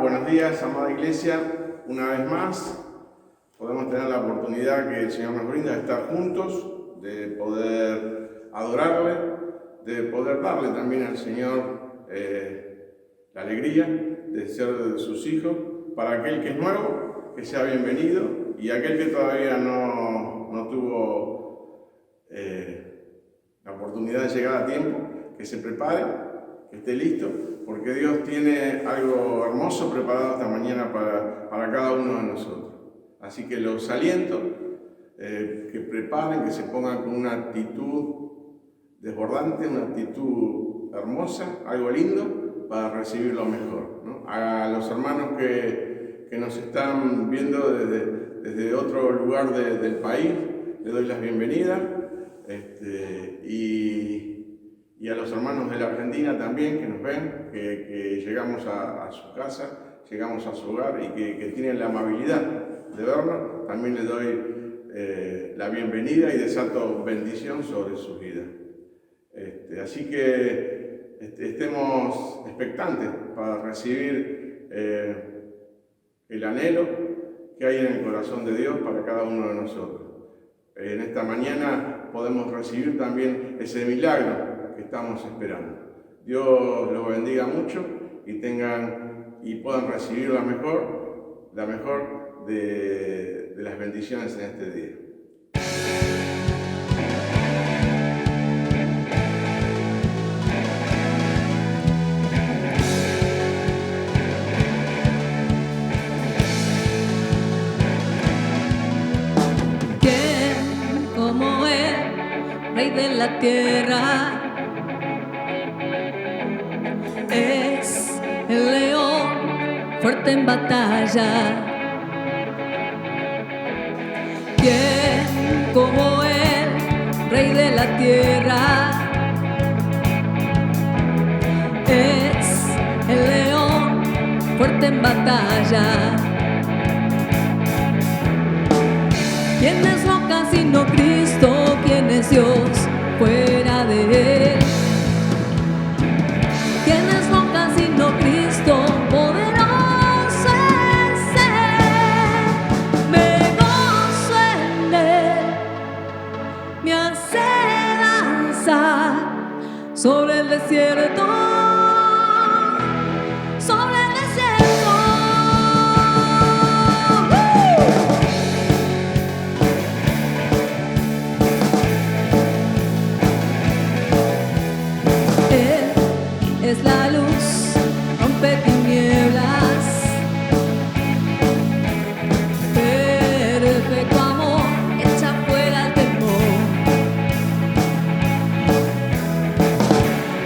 buenos días, amada iglesia. Una vez más podemos tener la oportunidad que el Señor nos brinda de estar juntos, de poder adorarle, de poder darle también al Señor la alegría de ser de sus hijos. Para aquel que es nuevo, que sea bienvenido, y aquel que todavía no tuvo la oportunidad de llegar a tiempo, que se prepare, que esté listo, porque Dios tiene algo hermoso preparado esta mañana para cada uno de nosotros. Así que los aliento, que preparen, que se pongan con una actitud desbordante, una actitud hermosa, algo lindo, para recibir lo mejor, ¿no? A los hermanos que nos están viendo desde otro lugar del país, les doy las bienvenidas, y a los hermanos de la Argentina también que nos ven, que llegamos a su casa, llegamos a su hogar y que tienen la amabilidad de vernos. También les doy la bienvenida y desato bendición sobre sus vidas. Así que estemos expectantes para recibir el anhelo que hay en el corazón de Dios para cada uno de nosotros. En esta mañana podemos recibir también ese milagro que estamos esperando. Dios los bendiga mucho y puedan recibir la mejor de las bendiciones en este día. ¿Quién como Él, Rey de la tierra? Es el león fuerte en batalla. ¿Quién como Él, Rey de la tierra? Es el león fuerte en batalla. ¿Quién es roca sino Cristo? ¿Quién es Dios fuera de Él? ¿Quién es roca sino Cristo? Poderoso es Él. Me gozo en Él, me hace danzar sobre el desierto. Sobre el desierto. Él es la luz, rompe tinieblas. Perfecto amor, echa fuera el temor.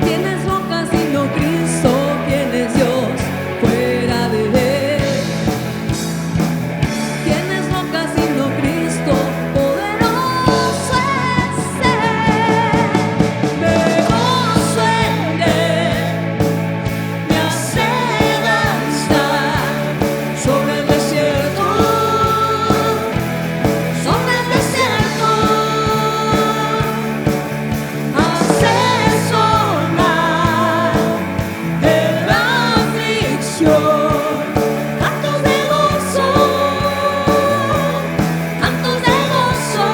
¿Quién es roca sino Cristo? ¿Quién es Dios fuera de Él? ¿Quién es roca sino Cristo? Poderoso es Él. Me gozo en Él, me hace danzar sobre el desierto. Sobre el desierto hace sonar de la aflicción cantos de gozo, cantos de gozo.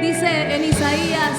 Dice en Isaías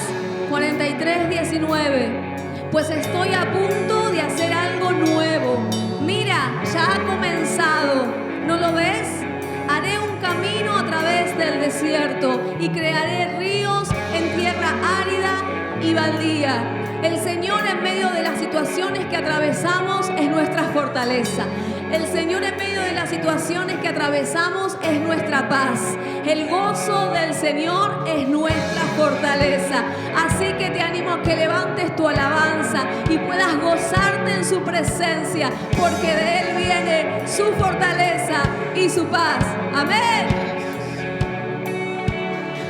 43:19: pues estoy a punto de hacer algo nuevo. Mira, ya ha comenzado. ¿No lo ves? Haré un camino a través del desierto y crearé ríos en tierra árida y baldía. El Señor en medio de las situaciones que atravesamos es nuestra fortaleza. fortaleza. El Señor en medio de las situaciones que atravesamos es nuestra paz. El gozo del Señor es nuestra fortaleza. Así que te animo a que levantes tu alabanza y puedas gozarte en su presencia, porque de Él viene su fortaleza y su paz. Amén.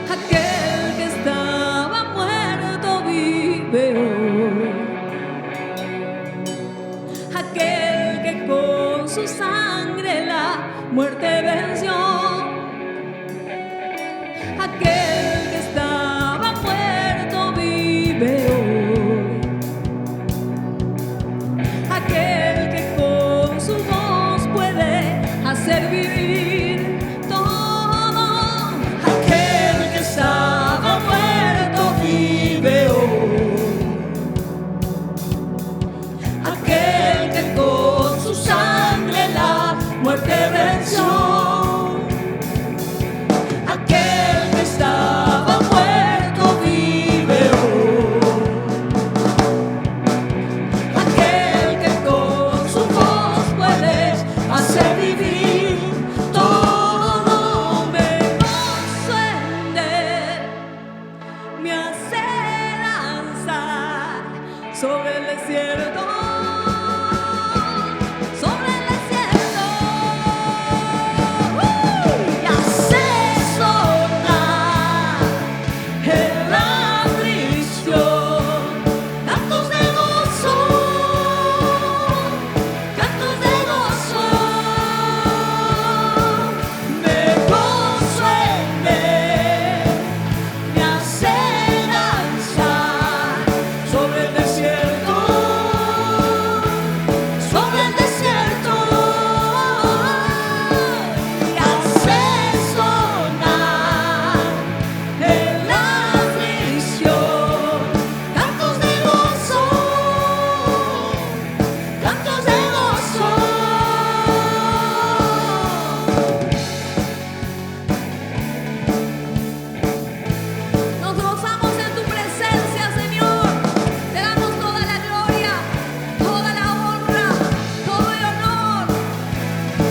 Aquel que estaba muerto vive hoy. Aquel que con su sangre la muerte venció. Aquel que estaba muerto vive hoy. Aquel que con su voz puede hacer vivir todo. Aquel que estaba muerto vive hoy. Aquel que con su sangre la muerte venció. Aquel que estaba muerto vive hoy. Aquel que con su voz puede hacer vivir todo. Me gozo en Él, me hace danzar sobre el desierto. Sobre el desierto. Y hace sonar en la aflicción cantos de gozo, cantos de gozo. Me gozo en Él, me hace danzar sobre el desierto, sobre el desierto. Y hace sonar en la aflicción cantos de gozo, cantos de gozo. Nos gozamos en tu presencia, Señor. Te damos toda la gloria, toda la honra, todo el honor.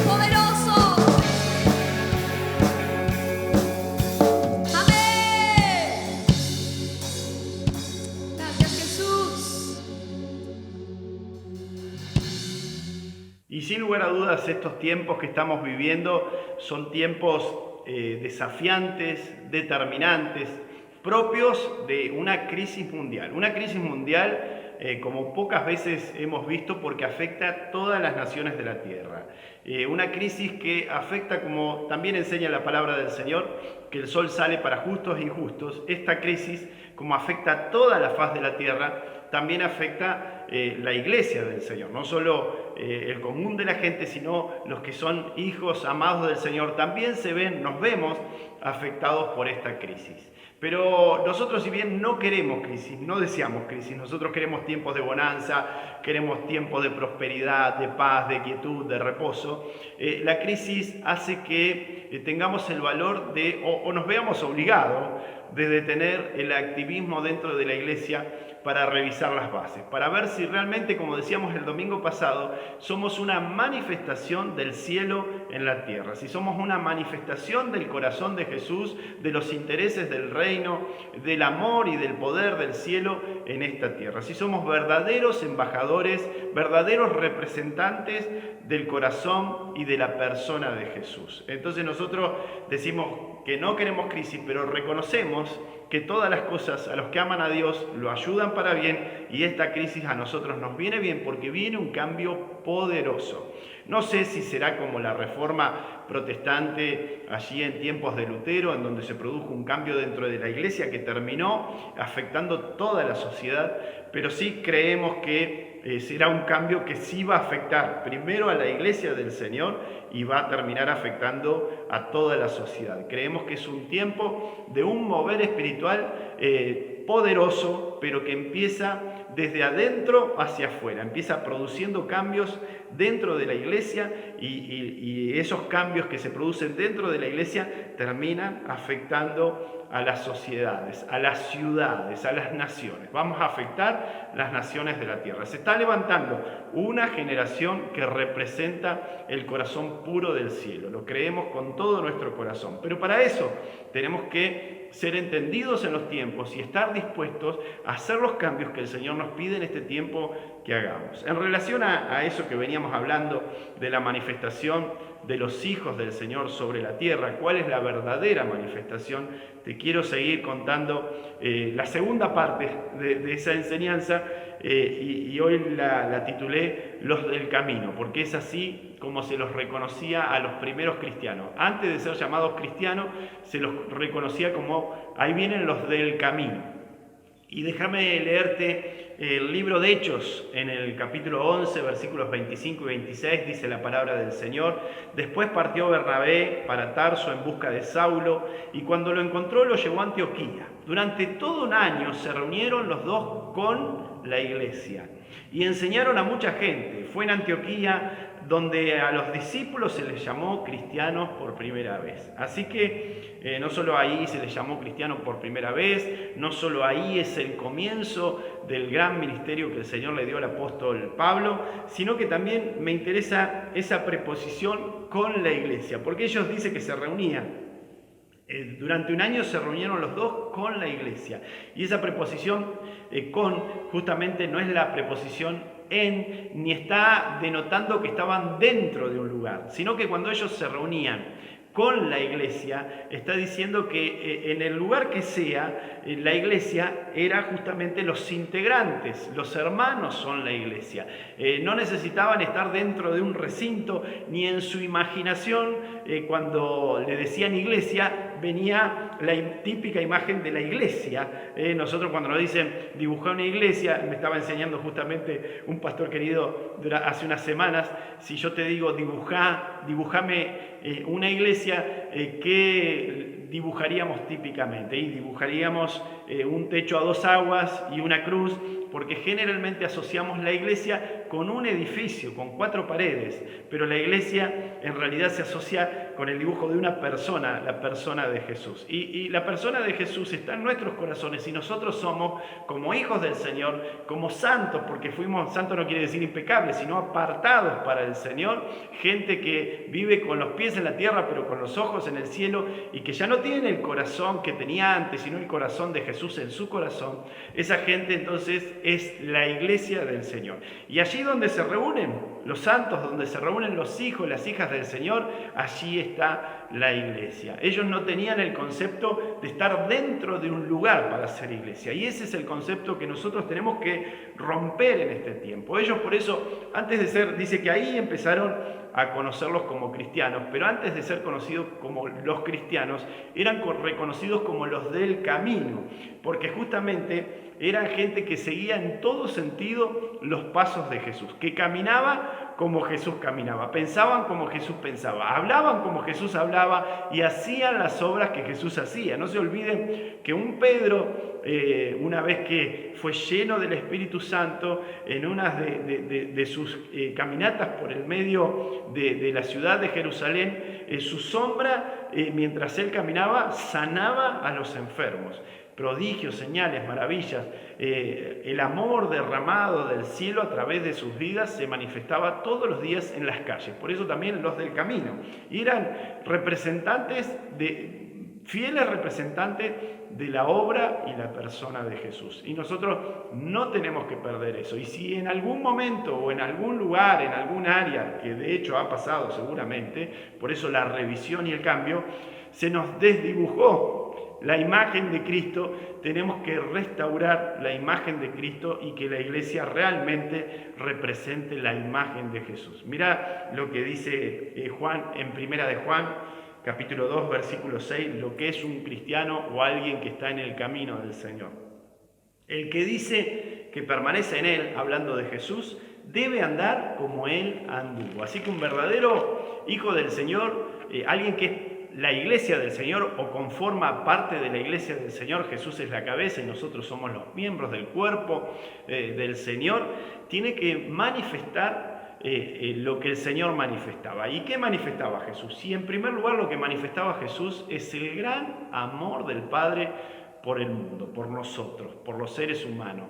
Poderoso. Amén. Gracias, Jesús. Y sin lugar a dudas, estos tiempos que estamos viviendo son tiempos desafiantes, determinantes, propios de una crisis mundial. Una crisis mundial como pocas veces hemos visto, porque afecta a todas las naciones de la tierra. Una crisis que afecta, como también enseña la palabra del Señor, que el sol sale para justos e injustos. Esta crisis, como afecta a toda la faz de la tierra, también afecta la iglesia del Señor, no solo el común de la gente, sino los que son hijos amados del Señor, también nos vemos afectados por esta crisis. Pero nosotros, si bien no queremos crisis, no deseamos crisis, nosotros queremos tiempos de bonanza, queremos tiempos de prosperidad, de paz, de quietud, de reposo, la crisis hace que tengamos el valor o nos veamos obligados de detener el activismo dentro de la iglesia para revisar las bases, para ver si realmente, como decíamos el domingo pasado, somos una manifestación del cielo en la tierra, si somos una manifestación del corazón de Jesús, de los intereses del reino, del amor y del poder del cielo en esta tierra, si somos verdaderos embajadores, verdaderos representantes del corazón y de la persona de Jesús. Entonces nosotros decimos que no queremos crisis, pero reconocemos que todas las cosas a los que aman a Dios lo ayudan para bien, y esta crisis a nosotros nos viene bien porque viene un cambio poderoso. No sé si será como la reforma protestante allí en tiempos de Lutero, en donde se produjo un cambio dentro de la iglesia que terminó afectando toda la sociedad, pero sí creemos que será un cambio que sí va a afectar primero a la iglesia del Señor y va a terminar afectando a toda la sociedad. Creemos que es un tiempo de un mover espiritual poderoso, pero que empieza desde adentro hacia afuera, empieza produciendo cambios dentro de la iglesia y esos cambios que se producen dentro de la iglesia terminan afectando a las sociedades, a las ciudades, a las naciones. Vamos a afectar las naciones de la tierra. Se está levantando una generación que representa el corazón puro del cielo. Lo creemos con todo nuestro corazón. Pero para eso tenemos que ser entendidos en los tiempos y estar dispuestos a hacer los cambios que el Señor nos pide en este tiempo que hagamos. En relación a eso que veníamos hablando de la manifestación de los hijos del Señor sobre la tierra, cuál es la verdadera manifestación, te quiero seguir contando la segunda parte de esa enseñanza y hoy la titulé Los del Camino, porque es así como se los reconocía a los primeros cristianos. Antes de ser llamados cristianos, se los reconocía como, ahí vienen los del camino. Y déjame leerte el libro de Hechos, en el capítulo 11, versículos 25 y 26, dice la palabra del Señor. Después partió Bernabé para Tarso en busca de Saulo, y cuando lo encontró lo llevó a Antioquía. Durante todo un año se reunieron los dos con la iglesia y enseñaron a mucha gente. Fue en Antioquía donde a los discípulos se les llamó cristianos por primera vez. Así que no solo ahí se les llamó cristianos por primera vez, no solo ahí es el comienzo del gran ministerio que el Señor le dio al apóstol Pablo, sino que también me interesa esa preposición con la iglesia, porque ellos dicen que se reunían. Durante un año se reunieron los dos con la iglesia. Y esa preposición con justamente no es la preposición en, ni está denotando que estaban dentro de un lugar, sino que cuando ellos se reunían con la iglesia, está diciendo que en el lugar que sea, la iglesia era justamente los integrantes, los hermanos son la iglesia. No necesitaban estar dentro de un recinto, ni en su imaginación, cuando le decían iglesia, venía la típica imagen de la iglesia. Nosotros cuando nos dicen dibujar una iglesia, me estaba enseñando justamente un pastor querido hace unas semanas, si yo te digo dibujame una iglesia, ¿qué dibujaríamos típicamente? Y dibujaríamos un techo a dos aguas y una cruz, porque generalmente asociamos la iglesia con un edificio, con 4 paredes, pero la iglesia en realidad se asocia con el dibujo de una persona, la persona de Jesús. Y la persona de Jesús está en nuestros corazones y nosotros somos, como hijos del Señor, como santos, porque santos no quiere decir impecables, sino apartados para el Señor, gente que vive con los pies en la tierra, pero con los ojos en el cielo, y que ya no tiene el corazón que tenía antes, sino el corazón de Jesús en su corazón. Esa gente entonces es la iglesia del Señor. Y allí donde se reúnen los santos, donde se reúnen los hijos, las hijas del Señor, allí está la iglesia. Ellos no tenían el concepto de estar dentro de un lugar para hacer iglesia. Y ese es el concepto que nosotros tenemos que romper en este tiempo. Ellos por eso, antes de ser, dice que ahí empezaron a conocerlos como cristianos, pero antes de ser conocidos como los cristianos, eran reconocidos como los del camino, porque justamente eran gente que seguía en todo sentido los pasos de Jesús, que caminaba como Jesús caminaba, pensaban como Jesús pensaba, hablaban como Jesús hablaba y hacían las obras que Jesús hacía. No se olviden que un Pedro, una vez que fue lleno del Espíritu Santo, en una de sus caminatas por el medio de la ciudad de Jerusalén, su sombra, mientras él caminaba, sanaba a los enfermos. Prodigios, señales, maravillas, el amor derramado del cielo a través de sus vidas se manifestaba todos los días en las calles. Por eso también los del camino. Y eran fieles representantes de la obra y la persona de Jesús. Y nosotros no tenemos que perder eso. Y si en algún momento o en algún lugar, en algún área, que de hecho ha pasado seguramente, por eso la revisión y el cambio, se nos desdibujó la imagen de Cristo, tenemos que restaurar la imagen de Cristo y que la iglesia realmente represente la imagen de Jesús. Mira lo que dice Juan en Primera de Juan, capítulo 2, versículo 6, lo que es un cristiano o alguien que está en el camino del Señor. El que dice que permanece en Él, hablando de Jesús, debe andar como Él anduvo. Así que un verdadero hijo del Señor, alguien que es la iglesia del Señor o conforma parte de la iglesia del Señor, Jesús es la cabeza y nosotros somos los miembros del cuerpo del Señor, tiene que manifestar lo que el Señor manifestaba. ¿Y qué manifestaba Jesús? Y en primer lugar lo que manifestaba Jesús es el gran amor del Padre por el mundo, por nosotros, por los seres humanos,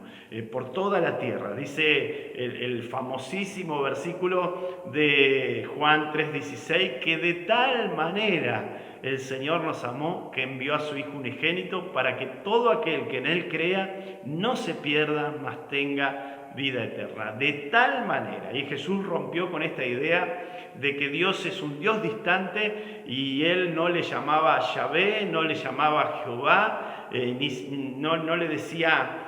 por toda la tierra. Dice el famosísimo versículo de Juan 3:16, que de tal manera el Señor nos amó que envió a su Hijo unigénito para que todo aquel que en Él crea no se pierda, mas tenga vida eterna. De tal manera. Y Jesús rompió con esta idea de que Dios es un Dios distante y Él no le llamaba Yahvé, no le llamaba Jehová, no le decía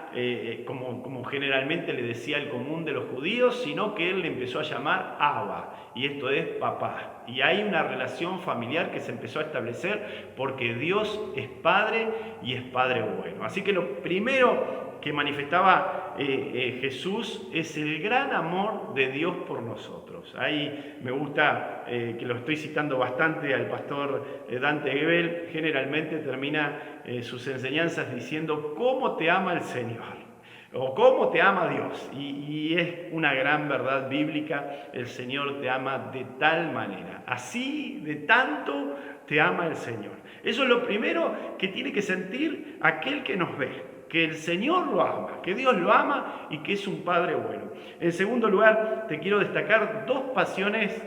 como generalmente le decía el común de los judíos, sino que Él le empezó a llamar Abba, y esto es papá. Y hay una relación familiar que se empezó a establecer porque Dios es Padre y es Padre bueno. Así que lo primero que manifestaba Jesús es el gran amor de Dios por nosotros. Ahí me gusta, que lo estoy citando bastante al pastor Dante Gebel, generalmente termina sus enseñanzas diciendo cómo te ama el Señor o cómo te ama Dios. Y es una gran verdad bíblica, el Señor te ama de tal manera, así de tanto te ama el Señor. Eso es lo primero que tiene que sentir aquel que nos ve, que el Señor lo ama, que Dios lo ama y que es un Padre bueno. En segundo lugar, te quiero destacar dos pasiones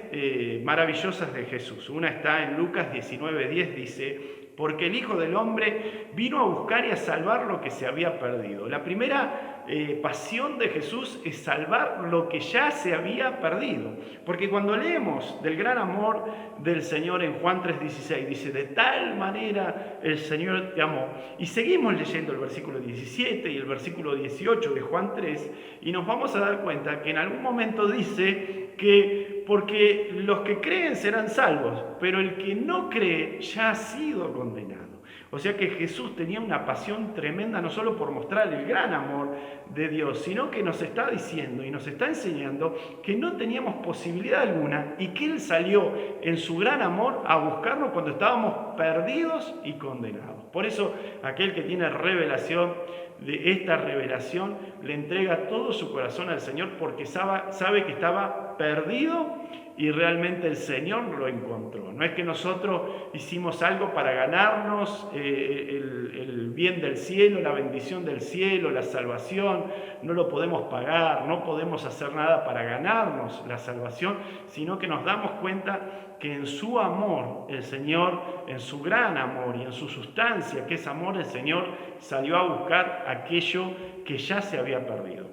maravillosas de Jesús. Una está en Lucas 19:10, dice: porque el Hijo del Hombre vino a buscar y a salvar lo que se había perdido. La primera pasión de Jesús es salvar lo que ya se había perdido. Porque cuando leemos del gran amor del Señor en Juan 3:16, dice: de tal manera el Señor te amó. Y seguimos leyendo el versículo 17 y el versículo 18 de Juan 3, y nos vamos a dar cuenta que en algún momento dice que porque los que creen serán salvos, pero el que no cree ya ha sido condenado. O sea que Jesús tenía una pasión tremenda, no solo por mostrar el gran amor de Dios, sino que nos está diciendo y nos está enseñando que no teníamos posibilidad alguna y que Él salió en su gran amor a buscarnos cuando estábamos perdidos y condenados. Por eso aquel que tiene revelación de esta revelación le entrega todo su corazón al Señor porque sabe que estaba perdido y realmente el Señor lo encontró. No es que nosotros hicimos algo para ganarnos el bien del cielo, la bendición del cielo, la salvación. No lo podemos pagar, no podemos hacer nada para ganarnos la salvación, sino que nos damos cuenta que en su amor, el Señor, en su gran amor y en su sustancia, que es amor, el Señor salió a buscar aquello que ya se había perdido.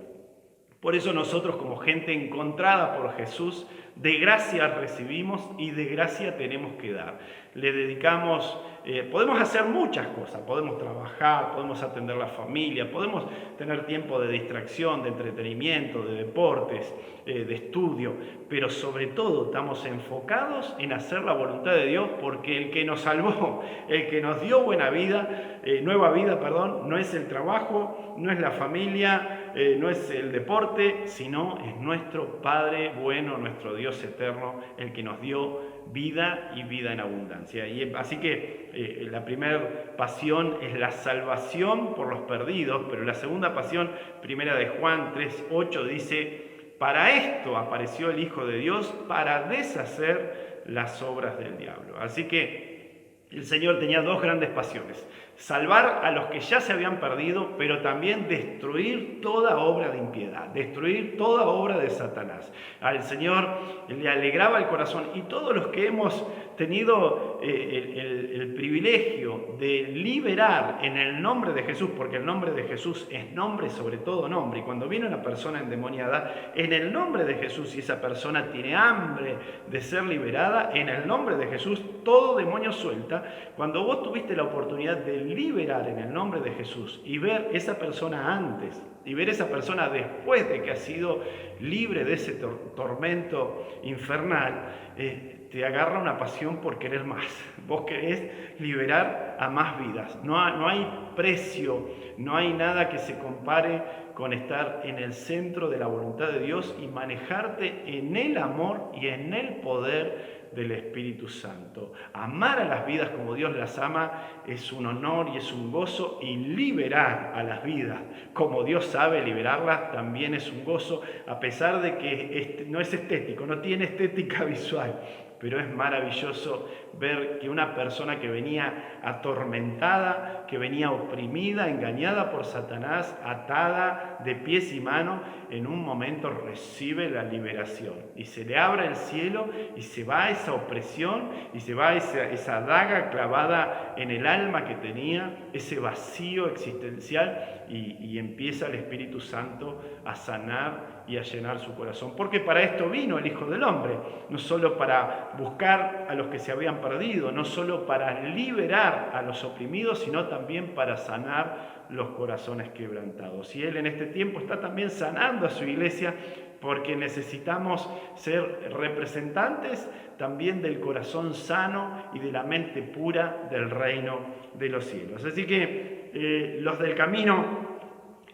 Por eso nosotros, como gente encontrada por Jesús, de gracia recibimos y de gracia tenemos que dar. Le dedicamos, podemos hacer muchas cosas, podemos trabajar, podemos atender la familia, podemos tener tiempo de distracción, de entretenimiento, de deportes, de estudio, pero sobre todo estamos enfocados en hacer la voluntad de Dios, porque el que nos salvó, el que nos dio nueva vida, no es el trabajo, no es la familia, no es el deporte, sino es nuestro Padre bueno, nuestro Dios eterno, el que nos dio vida y vida en abundancia. Y así que la primera pasión es la salvación por los perdidos, pero la segunda pasión, primera de Juan 3:8, dice: para esto apareció el Hijo de Dios, para deshacer las obras del diablo. Así que el Señor tenía dos grandes pasiones: salvar a los que ya se habían perdido, pero también destruir toda obra de impiedad, destruir toda obra de Satanás. Al Señor le alegraba el corazón, y todos los que hemos tenido el privilegio de liberar en el nombre de Jesús, porque el nombre de Jesús es nombre sobre todo nombre, y cuando viene una persona endemoniada, en el nombre de Jesús, y esa persona tiene hambre de ser liberada, en el nombre de Jesús todo demonio suelta. Cuando vos tuviste la oportunidad de liberar en el nombre de Jesús y ver esa persona antes y ver esa persona después de que ha sido libre de ese tormento infernal, te agarra una pasión por querer más. Vos querés liberar a más vidas. No hay precio, no hay nada que se compare con estar en el centro de la voluntad de Dios y manejarte en el amor y en el poder del Espíritu Santo. Amar a las vidas como Dios las ama es un honor y es un gozo, y liberar a las vidas como Dios sabe liberarlas también es un gozo, a pesar de que no es estético, no tiene estética visual. Pero es maravilloso ver que una persona que venía atormentada, que venía oprimida, engañada por Satanás, atada de pies y manos, en un momento recibe la liberación. Y se le abre el cielo y se va esa opresión y se va esa daga clavada en el alma que tenía, ese vacío existencial, y empieza el Espíritu Santo a sanar y a llenar su corazón. Porque para esto vino el Hijo del Hombre, no solo para buscar a los que se habían perdido, no solo para liberar a los oprimidos, sino también para sanar los corazones quebrantados. Y Él en este tiempo está también sanando a su iglesia, porque necesitamos ser representantes también del corazón sano y de la mente pura del reino de los cielos. Así que los del camino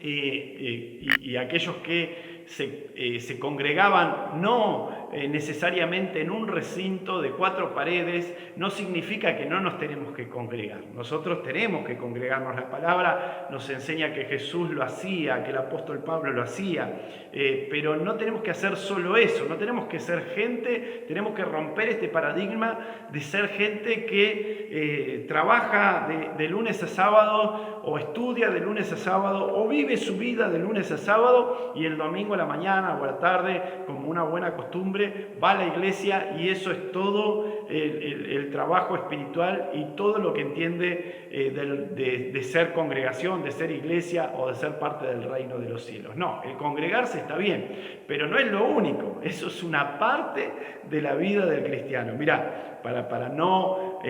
y aquellos que se congregaban no necesariamente en un recinto de 4 paredes, no significa que no nos tenemos que congregar. Nosotros tenemos que congregarnos. La palabra nos enseña que Jesús lo hacía, que el apóstol Pablo lo hacía, pero no tenemos que hacer solo eso, no tenemos que ser gente, tenemos que romper este paradigma de ser gente que trabaja de lunes a sábado, o estudia de lunes a sábado, o vive su vida de lunes a sábado, y el domingo a la mañana o a la tarde, como una buena costumbre, va a la iglesia, y eso es todo el trabajo espiritual y todo lo que entiende de ser congregación, de ser iglesia o de ser parte del reino de los cielos. No, el congregarse está bien, pero no es lo único, eso es una parte de la vida del cristiano. Mirá, para no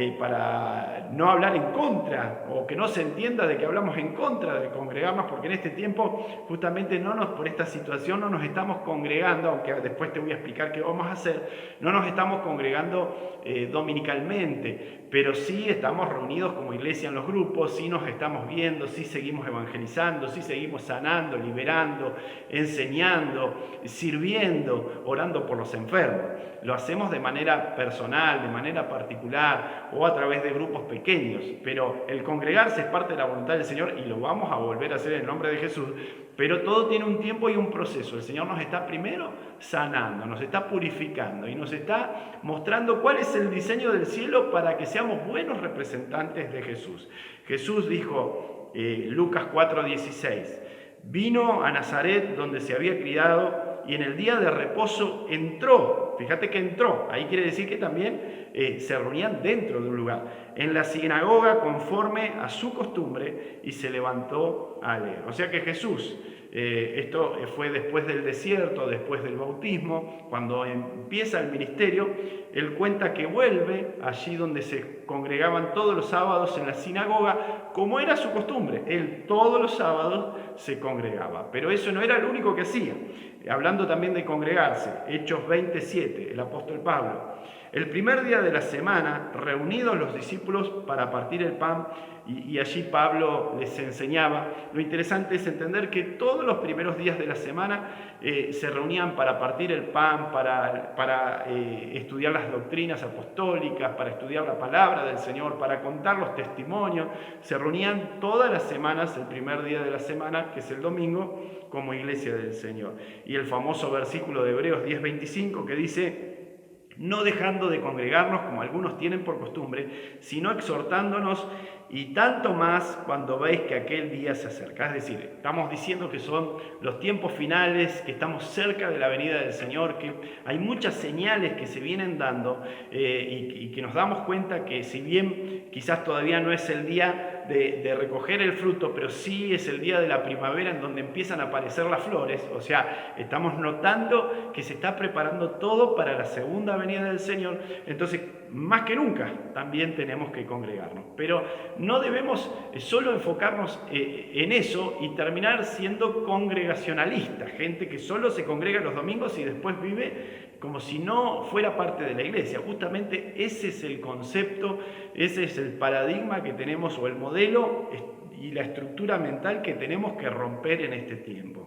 hablar en contra, o que no se entienda de que hablamos en contra de congregarnos, porque en este tiempo justamente por esta situación no nos estamos congregando, aunque después te voy a explicar qué vamos a hacer, no nos estamos congregando dominicalmente, pero sí estamos reunidos como iglesia en los grupos, sí nos estamos viendo, sí seguimos evangelizando, sí seguimos sanando, liberando, enseñando, sirviendo, orando por los enfermos. Lo hacemos de manera personal, de manera particular o a través de grupos pequeños, pero el congregarse es parte de la voluntad del Señor y lo vamos a volver a hacer en el nombre de Jesús, pero todo tiene un tiempo y un proceso. El Señor nos está primero sanando, nos está purificando y nos está mostrando cuál es el diseño del cielo para que seamos buenos representantes de Jesús. Jesús dijo, Lucas 4:16, vino a Nazaret donde se había criado y en el día de reposo entró. Fíjate que entró, ahí quiere decir que también se reunían dentro de un lugar, en la sinagoga conforme a su costumbre, y se levantó a leer. O sea que Jesús, esto fue después del desierto, después del bautismo, cuando empieza el ministerio, Él cuenta que vuelve allí donde se congregaban todos los sábados en la sinagoga, como era su costumbre. Él todos los sábados se congregaba, pero eso no era lo único que hacía. Hablando también de congregarse, Hechos 27, el apóstol Pablo, el primer día de la semana, reunidos los discípulos para partir el pan, y allí Pablo les enseñaba. Lo interesante es entender que todos los primeros días de la semana se reunían para partir el pan, para estudiar las doctrinas apostólicas, para estudiar la palabra del Señor, para contar los testimonios. Se reunían todas las semanas, el primer día de la semana, que es el domingo, como iglesia del Señor. Y el famoso versículo de Hebreos 10:25 que dice: no dejando de congregarnos como algunos tienen por costumbre, sino exhortándonos, y tanto más cuando veis que aquel día se acerca. Es decir, estamos diciendo que son los tiempos finales, que estamos cerca de la venida del Señor, que hay muchas señales que se vienen dando y que nos damos cuenta que si bien quizás todavía no es el día de recoger el fruto, pero sí es el día de la primavera en donde empiezan a aparecer las flores. O sea, estamos notando que se está preparando todo para la segunda venida del Señor. Entonces, más que nunca, también tenemos que congregarnos. Pero no debemos solo enfocarnos en eso y terminar siendo congregacionalistas, gente que solo se congrega los domingos y después vive como si no fuera parte de la iglesia. Justamente ese es el concepto, ese es el paradigma que tenemos, o el modelo y la estructura mental que tenemos que romper en este tiempo.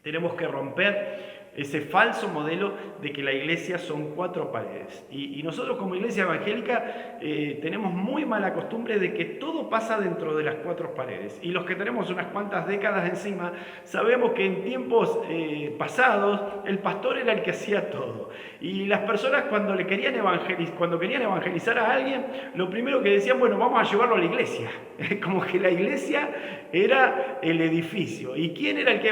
Tenemos que romper ese falso modelo de que la iglesia son 4 paredes. Y nosotros como iglesia evangélica tenemos muy mala costumbre de que todo pasa dentro de las 4 paredes. Y los que tenemos unas cuantas décadas encima, sabemos que en tiempos pasados el pastor era el que hacía todo. Y las personas cuando querían evangelizar a alguien, lo primero que decían, bueno, vamos a llevarlo a la iglesia. Como que la iglesia era el edificio. ¿Y quién era el que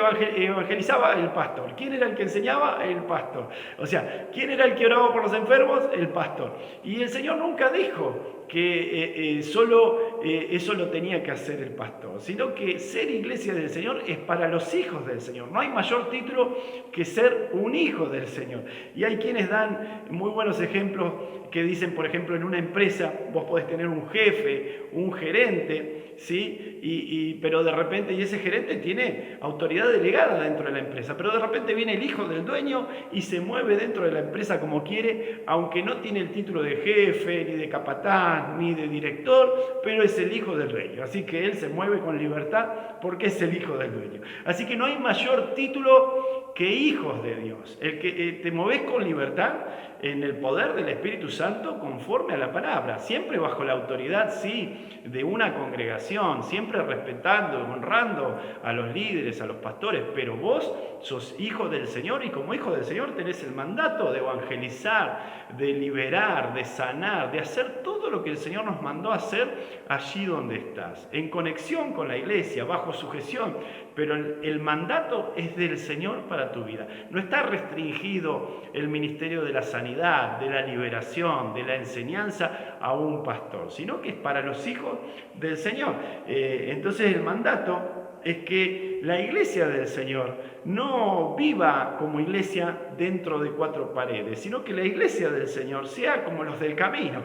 evangelizaba? El pastor. ¿Quién era el que enseñaba? El pastor. O sea, ¿quién era el que oraba por los enfermos? El pastor. Y el Señor nunca dijo que solo eso lo tenía que hacer el pastor, sino que ser iglesia del Señor es para los hijos del Señor. No hay mayor título que ser un hijo del Señor. Y hay quienes dan muy buenos ejemplos que dicen, por ejemplo, en una empresa vos podés tener un jefe, un gerente, ¿sí? Pero de repente, y ese gerente tiene autoridad delegada dentro de la empresa, pero de repente viene el hijo del dueño y se mueve dentro de la empresa como quiere, aunque no tiene el título de jefe, ni de capataz, ni de director, pero es el hijo del dueño. Así que él se mueve con libertad porque es el hijo del dueño. Así que no hay mayor título que hijos de Dios. El que te moves con libertad en el poder del Espíritu Santo conforme a la palabra, siempre bajo la autoridad, sí, de una congregación, siempre respetando, honrando a los líderes, a los pastores, pero vos sos hijo del Señor y como hijo del Señor tenés el mandato de evangelizar, de liberar, de sanar, de hacer todo lo que el Señor nos mandó a hacer allí donde estás, en conexión con la iglesia, bajo sujeción, pero el mandato es del Señor para tu vida. No está restringido el ministerio de la sanidad, de la liberación, de la enseñanza a un pastor, sino que es para los hijos del Señor. Entonces el mandato es que la iglesia del Señor no viva como iglesia dentro de 4 paredes, sino que la iglesia del Señor sea como los del camino,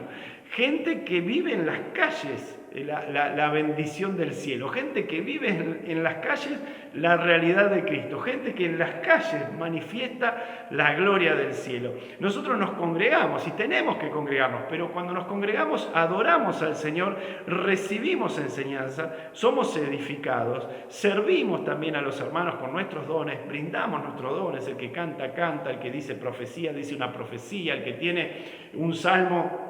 gente que vive en las calles la bendición del cielo, gente que vive en las calles la realidad de Cristo, gente que en las calles manifiesta la gloria del cielo. Nosotros nos congregamos y tenemos que congregarnos, pero cuando nos congregamos adoramos al Señor, recibimos enseñanza, somos edificados, servimos también a los hermanos con nuestros dones, brindamos nuestros dones, el que canta, canta, el que dice profecía, dice una profecía, el que tiene un salmo,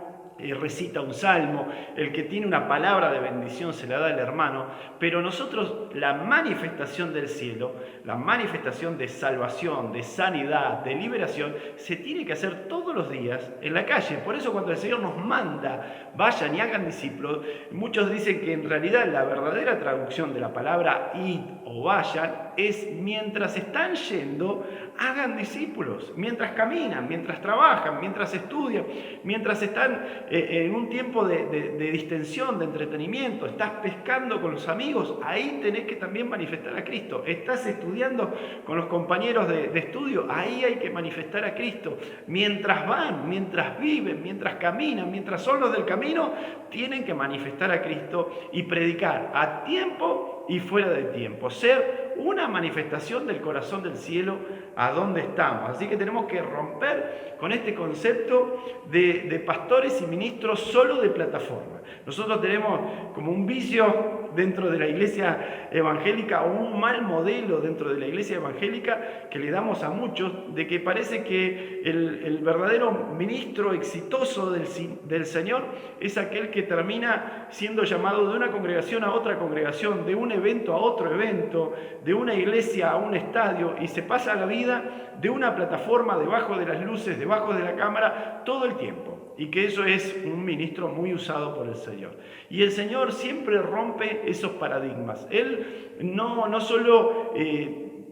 recita un salmo, el que tiene una palabra de bendición se la da al hermano, pero nosotros la manifestación del cielo, la manifestación de salvación, de sanidad, de liberación, se tiene que hacer todos los días en la calle. Por eso cuando el Señor nos manda, vayan y hagan discípulos, muchos dicen que en realidad la verdadera traducción de la palabra id o vayan es mientras están yendo, hagan discípulos, mientras caminan, mientras trabajan, mientras estudian, mientras están en un tiempo de distensión, de entretenimiento, estás pescando con los amigos, ahí tenés que también manifestar a Cristo. Estás estudiando con los compañeros de estudio, ahí hay que manifestar a Cristo. Mientras van, mientras viven, mientras caminan, mientras son los del camino, tienen que manifestar a Cristo y predicar a tiempo y fuera de tiempo. Ser una manifestación del corazón del cielo a donde estamos. Así que tenemos que romper con este concepto de pastores y ministros solo de plataforma. Nosotros tenemos como un vicio dentro de la iglesia evangélica o un mal modelo dentro de la iglesia evangélica que le damos a muchos, de que parece que el verdadero ministro exitoso del Señor es aquel que termina siendo llamado de una congregación a otra congregación, de un evento a otro evento, de una iglesia a un estadio, y se pasa la vida de una plataforma debajo de las luces, debajo de la cámara, todo el tiempo. Y que eso es un ministro muy usado por el Señor. Y el Señor siempre rompe esos paradigmas. Él no solo...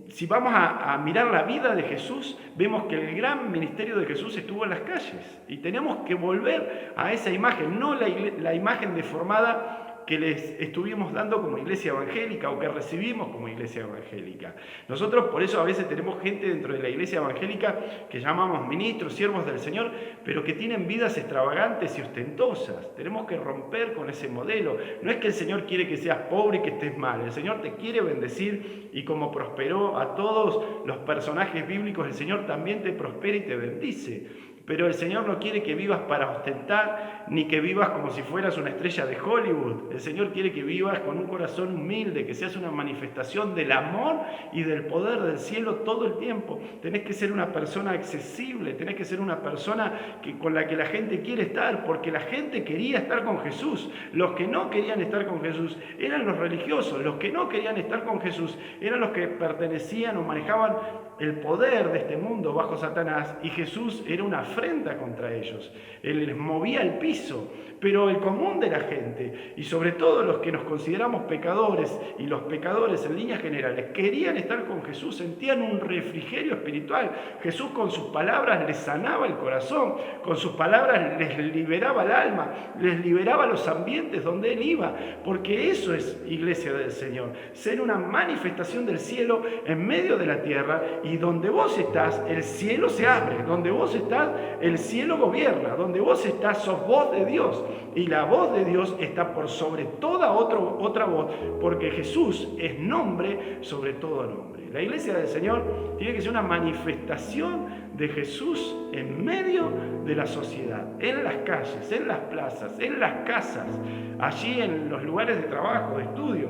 si vamos a mirar la vida de Jesús, vemos que el gran ministerio de Jesús estuvo en las calles. Y tenemos que volver a esa imagen, no la imagen deformada que les estuvimos dando como iglesia evangélica o que recibimos como iglesia evangélica. Nosotros por eso a veces tenemos gente dentro de la iglesia evangélica que llamamos ministros, siervos del Señor, pero que tienen vidas extravagantes y ostentosas. Tenemos que romper con ese modelo. No es que el Señor quiere que seas pobre y que estés mal. El Señor te quiere bendecir y como prosperó a todos los personajes bíblicos, el Señor también te prospera y te bendice. Pero el Señor no quiere que vivas para ostentar, ni que vivas como si fueras una estrella de Hollywood. El Señor quiere que vivas con un corazón humilde, que seas una manifestación del amor y del poder del cielo todo el tiempo. Tenés que ser una persona accesible, tenés que ser una persona con la que la gente quiere estar, porque la gente quería estar con Jesús. Los que no querían estar con Jesús eran los religiosos, los que no querían estar con Jesús eran los que pertenecían o manejaban el poder de este mundo bajo Satanás, y Jesús era una afrenta contra ellos. Él les movía el piso, pero el común de la gente, y sobre todo los que nos consideramos pecadores, y los pecadores en líneas generales, querían estar con Jesús, sentían un refrigerio espiritual. Jesús con sus palabras les sanaba el corazón, con sus palabras les liberaba el alma, les liberaba los ambientes donde Él iba, porque eso es iglesia del Señor, ser una manifestación del cielo en medio de la tierra. Y donde vos estás, el cielo se abre. Donde vos estás, el cielo gobierna. Donde vos estás, sos voz de Dios. Y la voz de Dios está por sobre toda otra voz, porque Jesús es nombre sobre todo nombre. La iglesia del Señor tiene que ser una manifestación de Jesús en medio de la sociedad, en las calles, en las plazas, en las casas, allí en los lugares de trabajo, de estudio.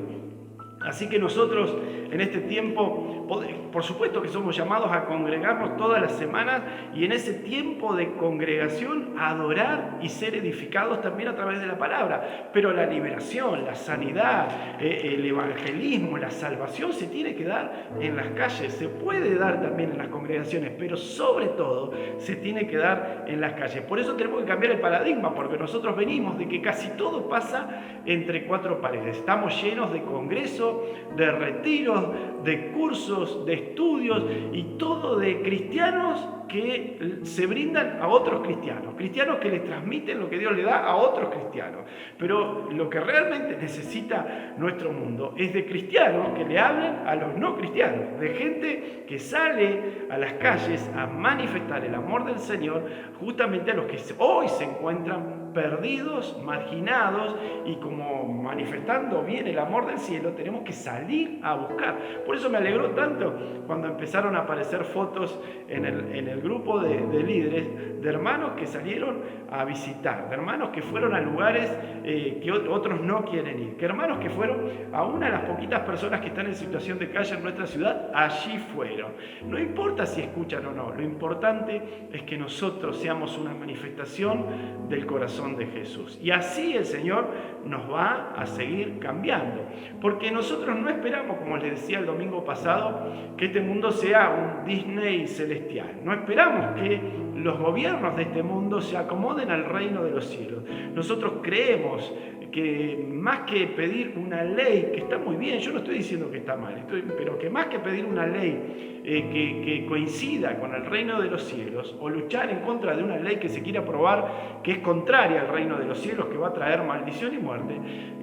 Así que nosotros en este tiempo, por supuesto que somos llamados a congregarnos todas las semanas, y en ese tiempo de congregación a adorar y ser edificados también a través de la palabra. Pero la liberación, la sanidad, el evangelismo, la salvación se tiene que dar en las calles, se puede dar también en las congregaciones, pero sobre todo se tiene que dar en las calles. Por eso tenemos que cambiar el paradigma, porque nosotros venimos de que casi todo pasa entre cuatro paredes. Estamos llenos de congresos, de retiros, de cursos, de estudios, y todo de cristianos que se brindan a otros cristianos, cristianos que les transmiten lo que Dios le da a otros cristianos. Pero lo que realmente necesita nuestro mundo es de cristianos que le hablen a los no cristianos, de gente que sale a las calles a manifestar el amor del Señor justamente a los que hoy se encuentran perdidos, marginados, y como manifestando bien el amor del cielo tenemos que salir a buscar. Por eso me alegró tanto cuando empezaron a aparecer fotos en el grupo de líderes, de hermanos que salieron a visitar, de hermanos que fueron a lugares que otros no quieren ir, que hermanos que fueron a una de las poquitas personas que están en situación de calle en nuestra ciudad, allí fueron. No importa si escuchan o no, lo importante es que nosotros seamos una manifestación del corazón de Jesús. Y así el Señor nos va a seguir cambiando, porque nosotros no esperamos, como les decía el domingo pasado, que este mundo sea un Disney celestial. No esperamos que los gobiernos de este mundo se acomoden al reino de los cielos. Nosotros creemos que más que pedir una ley, que está muy bien, yo no estoy diciendo que está mal, pero que más que pedir una ley que coincida con el reino de los cielos, o luchar en contra de una ley que se quiere aprobar que es contraria al reino de los cielos, que va a traer maldición y muerte,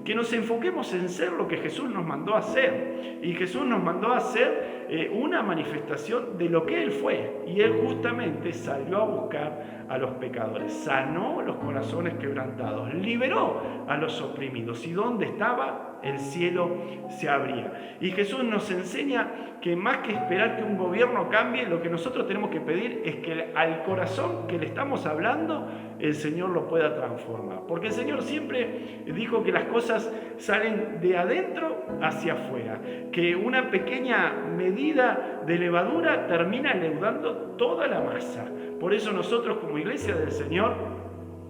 que nos enfoquemos en ser lo que Jesús nos mandó a hacer. Y Jesús nos mandó a hacer una manifestación de lo que Él fue, y Él justamente salió a buscar a los pecadores, sanó los corazones quebrantados, liberó a los oprimidos, y donde estaba el cielo se abría. Y Jesús nos enseña que más que esperar que un gobierno cambie, lo que nosotros tenemos que pedir es que al corazón que le estamos hablando, el Señor lo pueda transformar. Porque el Señor siempre dijo que las cosas salen de adentro hacia afuera, que una pequeña medida de levadura termina leudando toda la masa. Por eso nosotros como iglesia del Señor,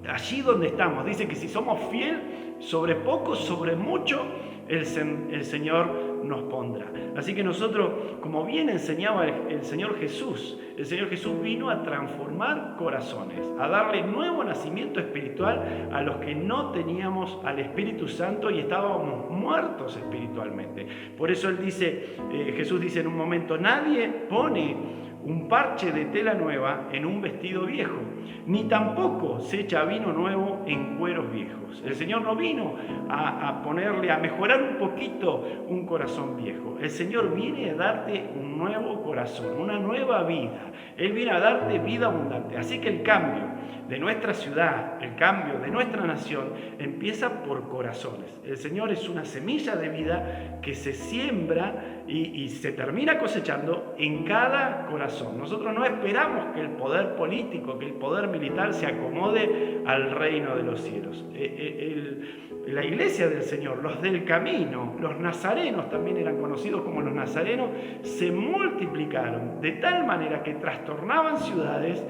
allí donde estamos, dice que si somos fieles sobre poco, sobre mucho, el Señor nos pondrá. Así que nosotros, como bien enseñaba el Señor Jesús vino a transformar corazones, a darle nuevo nacimiento espiritual a los que no teníamos al Espíritu Santo y estábamos muertos espiritualmente. Por eso Jesús dice en un momento: nadie pone un parche de tela nueva en un vestido viejo, ni tampoco se echa vino nuevo en cueros viejos. El Señor no vino a mejorar un poquito un corazón viejo. El Señor viene a darte un nuevo corazón, una nueva vida. Él viene a darte vida abundante. Así que el cambio de nuestra ciudad, el cambio de nuestra nación, empieza por corazones. El Señor es una semilla de vida que se siembra y se termina cosechando en cada corazón corazón. Nosotros no esperamos que el poder político, que el poder militar se acomode al reino de los cielos. La iglesia del Señor, los del camino, los nazarenos también eran conocidos como los nazarenos, se multiplicaron de tal manera que trastornaban ciudades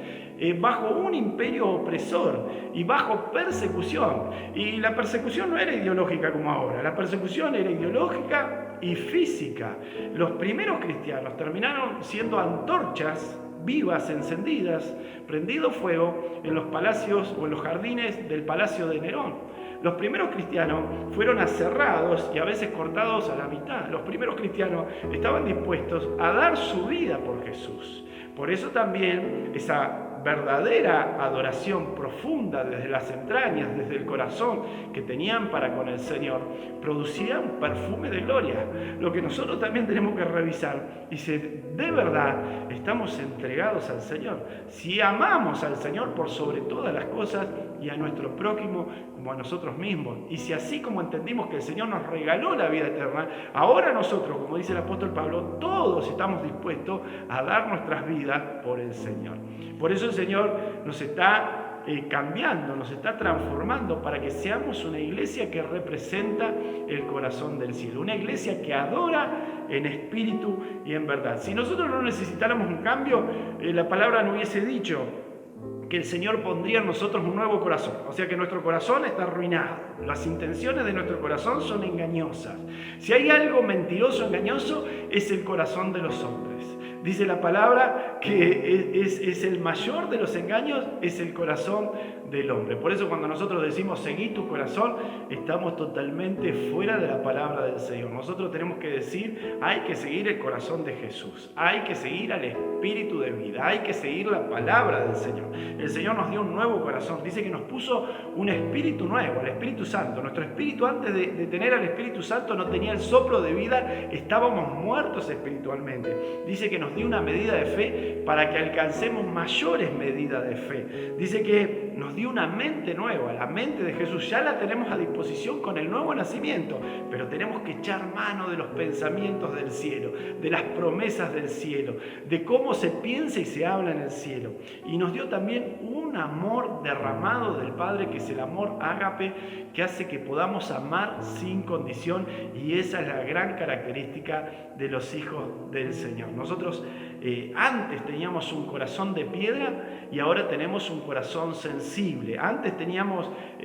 bajo un imperio opresor y bajo persecución. Y la persecución no era ideológica como ahora, la persecución era ideológica y física. Los primeros cristianos terminaron siendo antorchas vivas, encendidas, prendido fuego en los palacios o en los jardines del palacio de Nerón. Los primeros cristianos fueron aserrados y a veces cortados a la mitad. Los primeros cristianos estaban dispuestos a dar su vida por Jesús. Por eso también esa verdadera adoración profunda desde las entrañas, desde el corazón que tenían para con el Señor, producía un perfume de gloria. Lo que nosotros también tenemos que revisar y si de verdad estamos entregados al Señor, si amamos al Señor por sobre todas las cosas y a nuestro prójimo como a nosotros mismos, y si así como entendimos que el Señor nos regaló la vida eterna, ahora nosotros, como dice el apóstol Pablo, todos estamos dispuestos a dar nuestras vidas por el Señor. Por eso el Señor nos está cambiando, nos está transformando para que seamos una iglesia que representa el corazón del cielo, una iglesia que adora en espíritu y en verdad. Si nosotros no necesitáramos un cambio, la palabra no hubiese dicho que el Señor pondría en nosotros un nuevo corazón, o sea que nuestro corazón está arruinado, las intenciones de nuestro corazón son engañosas. Si hay algo mentiroso, engañoso, es el corazón de los hombres. Dice la palabra que es el mayor de los engaños, es el corazón del hombre. Por eso cuando nosotros decimos seguí tu corazón, estamos totalmente fuera de la palabra del Señor. Nosotros tenemos que decir, hay que seguir el corazón de Jesús, hay que seguir al Espíritu de vida, hay que seguir la palabra del Señor. El Señor nos dio un nuevo corazón, dice que nos puso un espíritu nuevo, el Espíritu Santo. Nuestro espíritu antes de tener al Espíritu Santo no tenía el soplo de vida, estábamos muertos espiritualmente. Dice que nos dio una medida de fe para que alcancemos mayores medidas de fe. Dice que nos dio una mente nueva, la mente de Jesús ya la tenemos a disposición con el nuevo nacimiento, pero tenemos que echar mano de los pensamientos del cielo, de las promesas del cielo, de cómo se piensa y se habla en el cielo. Y nos dio también un amor derramado del Padre, que es el amor ágape, que hace que podamos amar sin condición, y esa es la gran característica de los hijos del Señor. Nosotros antes teníamos un corazón de piedra y ahora tenemos un corazón sensible. Antes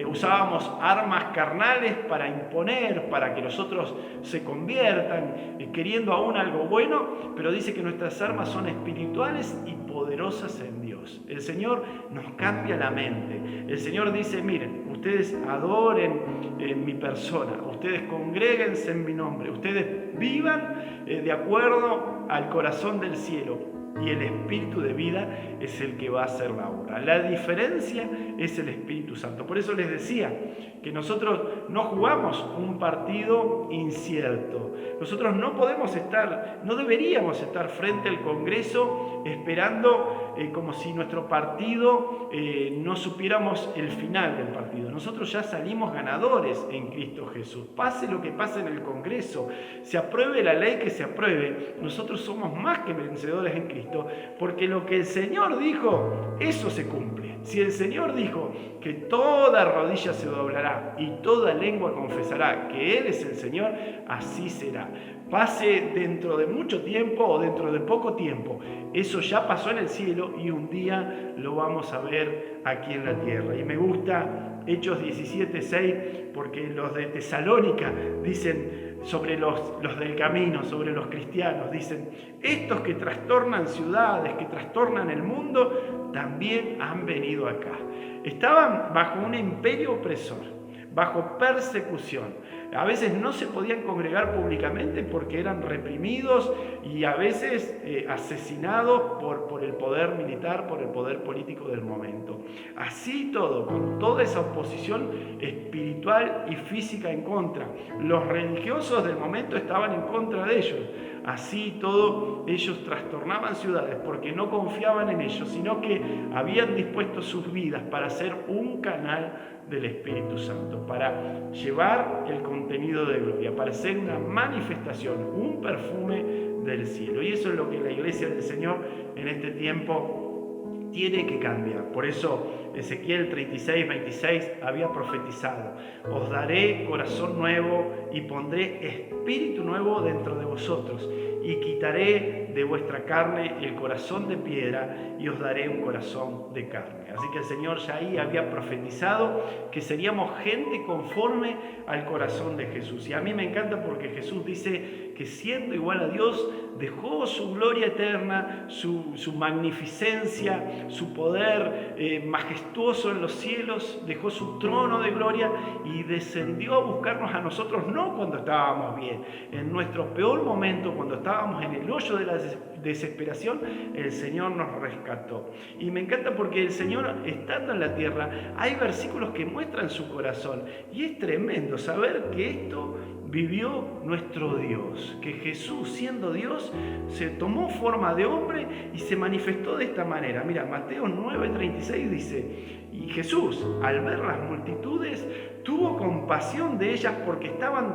usábamos armas carnales para imponer, para que los otros se conviertan, queriendo aún algo bueno, pero dice que nuestras armas son espirituales y poderosas en Dios. El Señor nos cambia la mente. El Señor dice, miren, ustedes adoren en mi persona, ustedes congréguense en mi nombre, ustedes vivan de acuerdo al corazón del cielo, y el Espíritu de vida es el que va a hacer la obra. La diferencia es el Espíritu Santo. Por eso les decía que nosotros no jugamos un partido incierto. Nosotros no deberíamos estar frente al Congreso esperando como si nuestro partido no supiéramos el final del partido. Nosotros ya salimos ganadores en Cristo Jesús. Pase lo que pase en el Congreso, se apruebe la ley que se apruebe, nosotros somos más que vencedores en Cristo, porque lo que el Señor dijo, eso se cumple. Si el Señor dijo que toda rodilla se doblará y toda lengua confesará que Él es el Señor, así será. Pase dentro de mucho tiempo o dentro de poco tiempo, eso ya pasó en el cielo y un día lo vamos a ver aquí en la tierra. Y me gusta Hechos 17:6, porque los de Tesalónica dicen sobre los del camino, sobre los cristianos, dicen, estos que trastornan ciudades, que trastornan el mundo, también han venido acá. Estaban bajo un imperio opresor, bajo persecución. A veces no se podían congregar públicamente porque eran reprimidos y a veces asesinados por el poder militar, por el poder político del momento. Así todo, con toda esa oposición espiritual y física en contra. Los religiosos del momento estaban en contra de ellos. Así todo, ellos trastornaban ciudades porque no confiaban en ellos, sino que habían dispuesto sus vidas para ser un canal del Espíritu Santo, para llevar el contenido de gloria, para ser una manifestación, un perfume del cielo. Y eso es lo que la iglesia del Señor en este tiempo tiene que cambiar. Por eso Ezequiel 36, 26 había profetizado: os daré corazón nuevo y pondré espíritu nuevo dentro de vosotros, y quitaré de vuestra carne el corazón de piedra y os daré un corazón de carne. Así que el Señor ya ahí había profetizado que seríamos gente conforme al corazón de Jesús. Y a mí me encanta porque Jesús dice que siendo igual a Dios, dejó su gloria eterna, su magnificencia, su poder majestuoso en los cielos, dejó su trono de gloria y descendió a buscarnos a nosotros, no cuando estábamos bien, en nuestro peor momento, cuando estábamos en el hoyo de la desesperación, el Señor nos rescató. Y me encanta porque el Señor, estando en la tierra, hay versículos que muestran su corazón, y es tremendo saber que esto vivió nuestro Dios, que Jesús, siendo Dios, se tomó forma de hombre y se manifestó de esta manera. Mira, Mateo 9:36 dice: y Jesús, al ver las multitudes, tuvo compasión de ellas porque estaban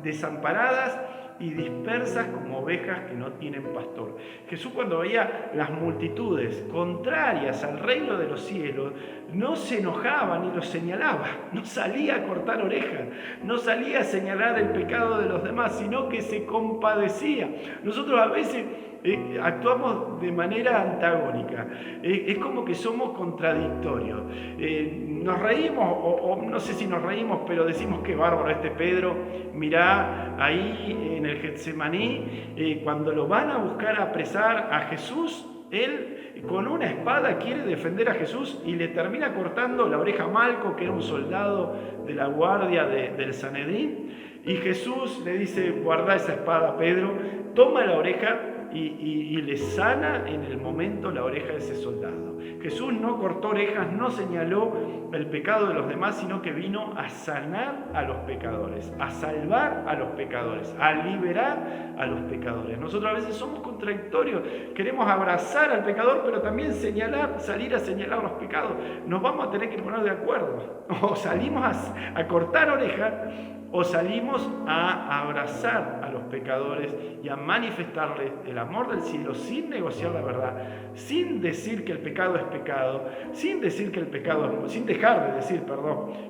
desamparadas y dispersas como ovejas que no tienen pastor. Jesús, cuando veía las multitudes contrarias al reino de los cielos, no se enojaba ni los señalaba, no salía a cortar orejas, no salía a señalar el pecado de los demás, sino que se compadecía. Nosotros a veces actuamos de manera antagónica, es como que somos contradictorios. Nos reímos, o no sé si nos reímos, pero decimos: qué bárbaro este Pedro, mirá ahí en el Getsemaní, cuando lo van a buscar a apresar a Jesús, él con una espada quiere defender a Jesús y le termina cortando la oreja a Malco, que era un soldado de la guardia del Sanedrín, y Jesús le dice: guarda esa espada, Pedro, toma la oreja y le sana en el momento la oreja de ese soldado. Jesús no cortó orejas, no señaló el pecado de los demás, sino que vino a sanar a los pecadores, a salvar a los pecadores, a liberar a los pecadores. Nosotros a veces somos contradictorios, queremos abrazar al pecador, pero también salir a señalar los pecados. Nos vamos a tener que poner de acuerdo. O salimos a cortar orejas, o salimos a abrazar a los pecadores y a manifestarles el amor del cielo sin negociar la verdad, sin decir que el pecado es pecado, sin dejar de decir,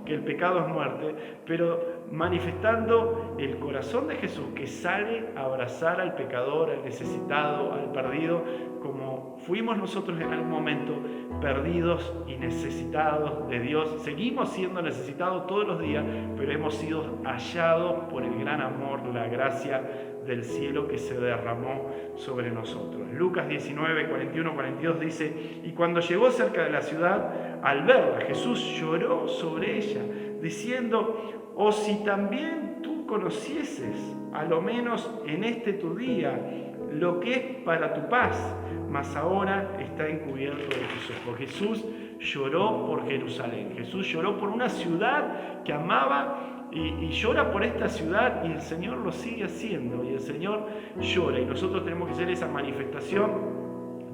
que el pecado es muerte, pero manifestando el corazón de Jesús, que sale a abrazar al pecador, al necesitado, al perdido, como fuimos nosotros en algún momento, perdidos y necesitados de Dios. Seguimos siendo necesitados todos los días, pero hemos sido hallados por el gran amor, la gracia del cielo que se derramó sobre nosotros. Lucas 19, 41, 42 dice: y cuando llegó cerca de la ciudad, al verla, Jesús lloró sobre ella, diciendo: oh, si también tú conocieses, a lo menos en este tu día, lo que es para tu paz, mas ahora está encubierto de tus ojos. Jesús lloró por Jerusalén, Jesús lloró por una ciudad que amaba, y llora por esta ciudad, y el Señor lo sigue haciendo, y el Señor llora, y nosotros tenemos que ser esa manifestación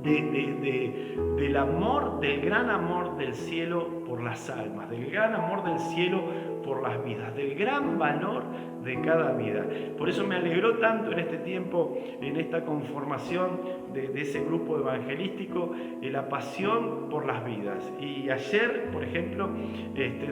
del amor, del gran amor del cielo por las almas, del gran amor del cielo por las vidas, del gran valor de cada vida. Por eso me alegró tanto en este tiempo, en esta conformación de ese grupo evangelístico, la pasión por las vidas. Y ayer, por ejemplo,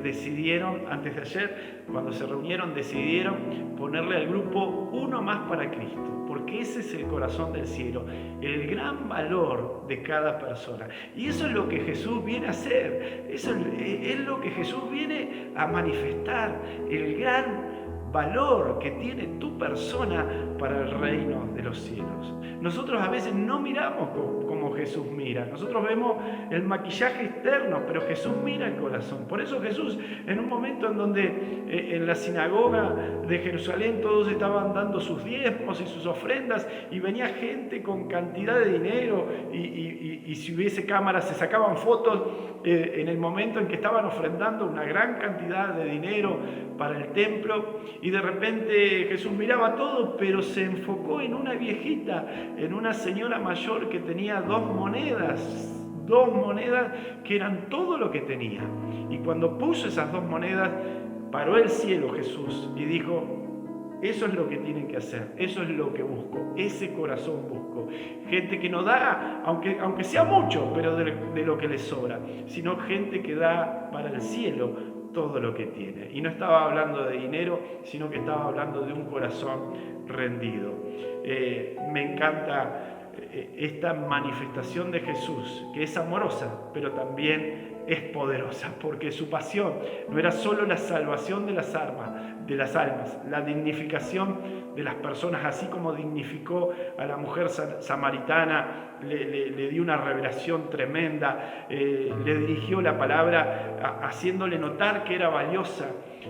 decidieron, antes de ayer, cuando se reunieron, decidieron ponerle al grupo uno más para Cristo, porque ese es el corazón del cielo, el gran valor de cada persona. Y eso es lo que Jesús viene a hacer, eso es lo que Jesús viene a manifestar, el gran valor que tiene tu persona para el reino de los cielos. Nosotros a veces no miramos como Jesús mira. Nosotros vemos el maquillaje externo, pero Jesús mira el corazón. Por eso Jesús, en un momento en donde en la sinagoga de Jerusalén todos estaban dando sus diezmos y sus ofrendas, y venía gente con cantidad de dinero, y si hubiese cámaras se sacaban fotos en el momento en que estaban ofrendando una gran cantidad de dinero para el templo, y de repente Jesús miraba todo, pero se enfocó en una viejita, en una señora mayor que tenía dos monedas que eran todo lo que tenía. Y cuando puso esas 2 monedas, paró el cielo Jesús y dijo: Eso es lo que tienen que hacer, eso es lo que busco, ese corazón busco. Gente que no da, aunque sea mucho, pero de lo que les sobra, sino gente que da para el cielo todo lo que tiene. Y no estaba hablando de dinero, sino que estaba hablando de un corazón rendido. Me encanta esta manifestación de Jesús, que es amorosa, pero también es poderosa, porque su pasión no era solo la salvación de las almas, la dignificación de las personas, así como dignificó a la mujer samaritana, le dio una revelación tremenda, le dirigió la palabra haciéndole notar que era valiosa,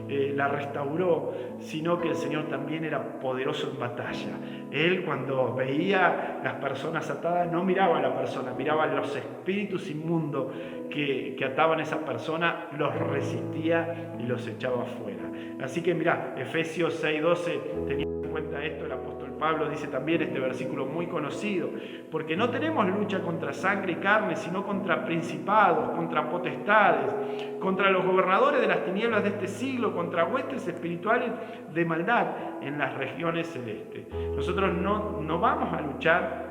la restauró, sino que el Señor también era poderoso en batalla. Él, cuando veía las personas atadas, no miraba a la persona, miraba a los espíritus inmundos que ataban a esa persona, los resistía y los echaba afuera. Así que mirá, Efesios 6:12, teniendo en cuenta esto, el apóstol Pablo dice también este versículo muy conocido: porque no tenemos lucha contra sangre y carne, sino contra principados, contra potestades, contra los gobernadores de las tinieblas de este siglo, contra huestes espirituales de maldad en las regiones celestes. Nosotros no vamos a luchar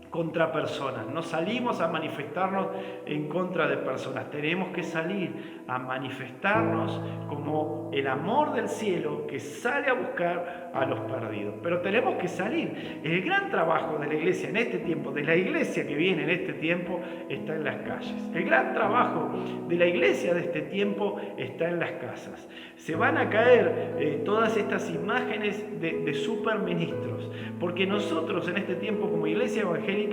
contra personas, no salimos a manifestarnos en contra de personas, tenemos que salir a manifestarnos como el amor del cielo que sale a buscar a los perdidos. Pero tenemos que salir. El gran trabajo de la iglesia en este tiempo, de la iglesia que viene en este tiempo, está en las calles. El gran trabajo de la iglesia de este tiempo está en las casas. Se van a caer todas estas imágenes de superministros, porque nosotros en este tiempo como iglesia evangélica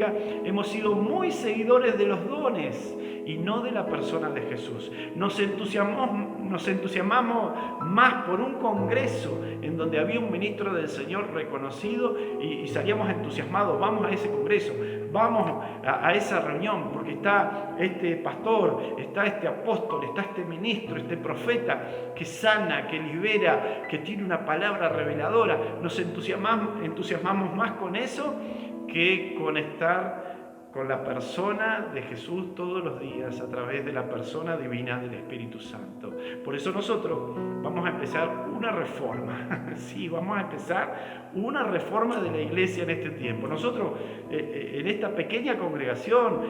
hemos sido muy seguidores de los dones y no de la persona de Jesús. Nos entusiasmamos más por un congreso en donde había un ministro del Señor reconocido y salíamos entusiasmados. Vamos a ese congreso, vamos a esa reunión, porque está este pastor, está este apóstol, está este ministro, este profeta que sana, que libera, que tiene una palabra reveladora. Nos entusiasmamos más con eso que con estar con la persona de Jesús todos los días a través de la persona divina del Espíritu Santo. Por eso nosotros vamos a empezar una reforma. Sí, vamos a empezar una reforma de la iglesia en este tiempo. Nosotros en esta pequeña congregación,